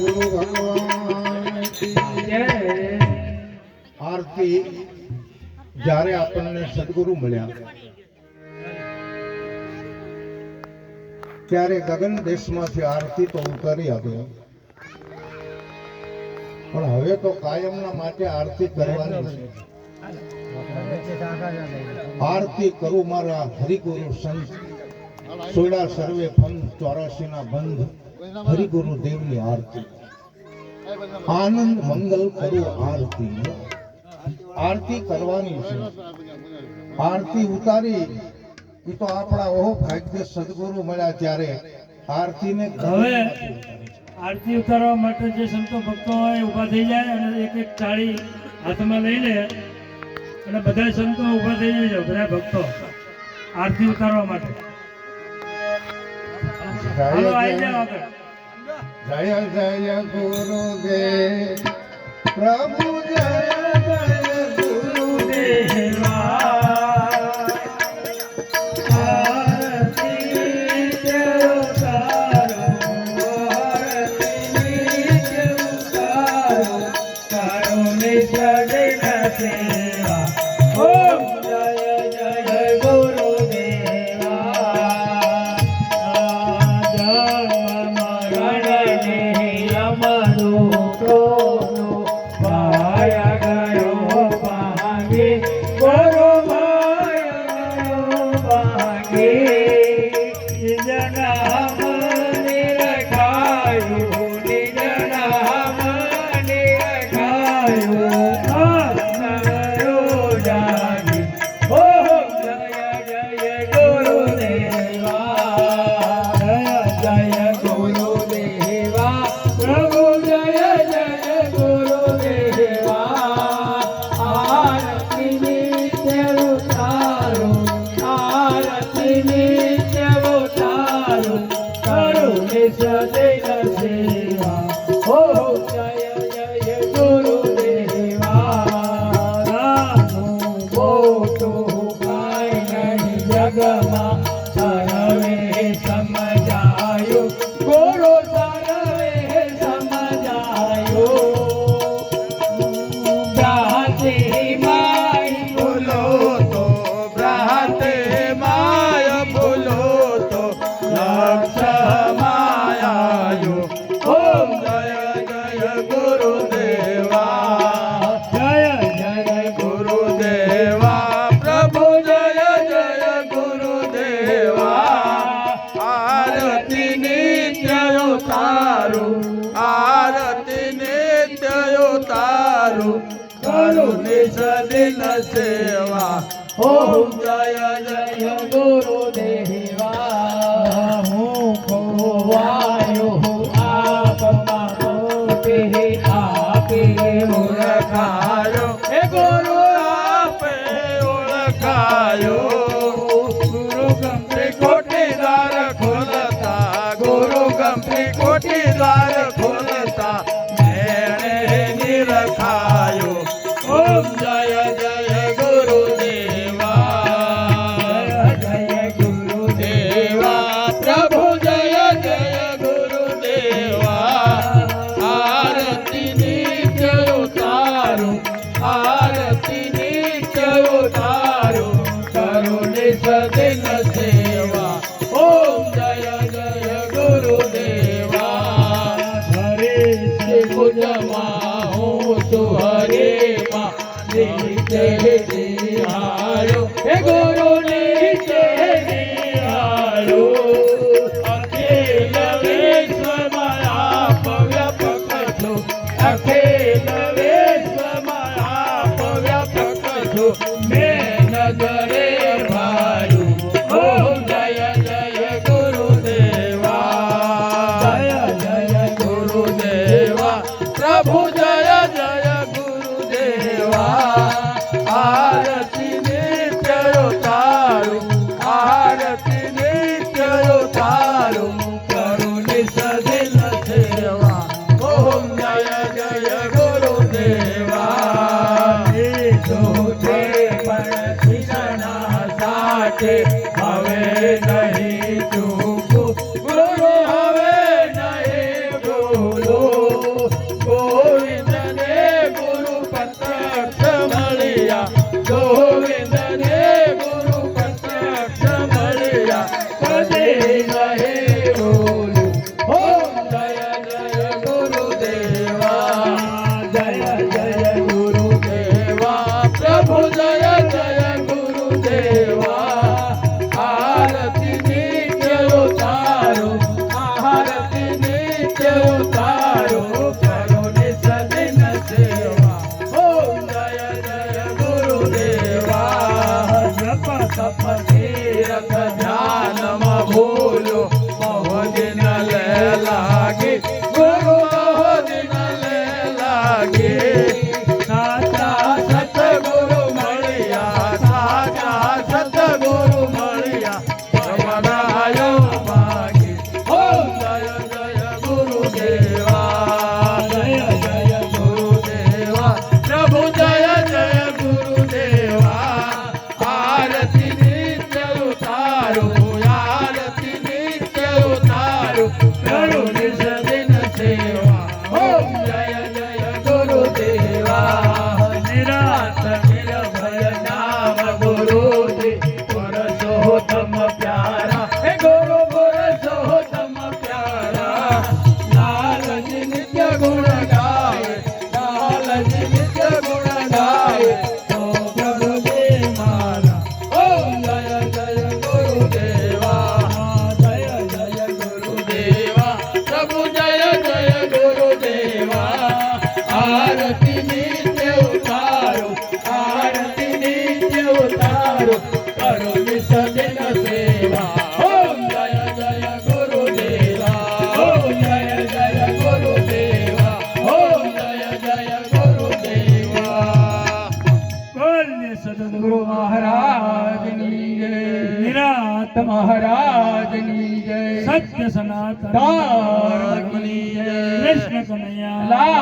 ગુરુ ભગવાન આરતી જ્યારે આપણને સદગુરુ મળ્યા ત્યારે ગગન દેશમાંથી આરતી તો ઉતારી આપી, પણ હવે તો કાયમના માટે આરતી કરવાની છે. આરતી કરું મારા હરિગુરુ સંત, સોડા સર્વે પંથ 84 ના બંધ, હરિગુરુ દેવની આરતી. આનંદ મંગલ કરું આરતી, આરતી કરવાની છે. આરતી ઉતારી એ તો આપણા ઓહો ભાગ્ય સદગુરુ મળ્યા ત્યારે આરતીને હવે આરતી ઉતારવા માટે જે સંતો ભક્તો હોય ઊભા થઈ જાય અને એક એક તાળી હાથમાં લઈ લે અને બધા સંતો ઊભા થઈ જાય, બધા ભક્તો આરતી ઉતારવા માટે. હાલો આવી જાઓ આગળ. જય જય ગુરુદેવ પ્રભુ, જય જય ગુરુદેવા. સેવા ઓમ જય જય ગુરુદેવા. હું ખોવાયો આપમાં મોટે આપે ઓળખાયો, હે ગુરુ આપે ઓળખાયો. ગુરુ ગમે કોટી દ્વાર ખોલતા, ગુરુ ગમે કોટી દ્વાર ખોલતા મેણે નિરખાયો. ઓમ જય જય ગુરુદેવા, જય ગુરુદેવા પ્રભુ, જય જય ગુરુદેવા. આરતી નિત્ય ઉતારું, આરતી નિત્ય ઉતારું, કરું નિસદિન સેવા. ઓમ જય જય ગુરુદેવા. હરે શ્રી પૂજમાં હું છું, હરે નીચે નિહાળો, હે ગુરુ નીચે નિહાળો. અખિલ વિશ્વમાં આપ વ્યાપક છો, અખિલ વિશ્વમાં આપ વ્યાપક છો. મેં નજરે ભાયું. ઓમ જય જય ગુરુદેવા, જય જય ગુરુદેવા પ્રભુ, જય જય ગુરુદેવા. આરતી નિત્ય ઉતારું, આરતી નિત્ય ઉતારું, કરું નિસદિન સેવા. ઓમ જય જય ગુરુદેવા. જો છે પણ શિરના સાથે હવે નહીં ચૂકું, ગુરુ હવે નહીં ભૂલું. આરતી નિત્ય ઉતારો આરતી નિત્ય ઉતારો કરો નિસદન સેવા ઓમ જય જય ગુરુદેવા ઓમ જય જય ગુરુદેવા ઓમ જય જય ગુરુદેવા બોલીએ સદગુરુ ગુરુ મહારાજની જય નિરાત મહારાજની જય સત્ય સનાતન ધર્મની જય કૃષ્ણ કનૈયા લા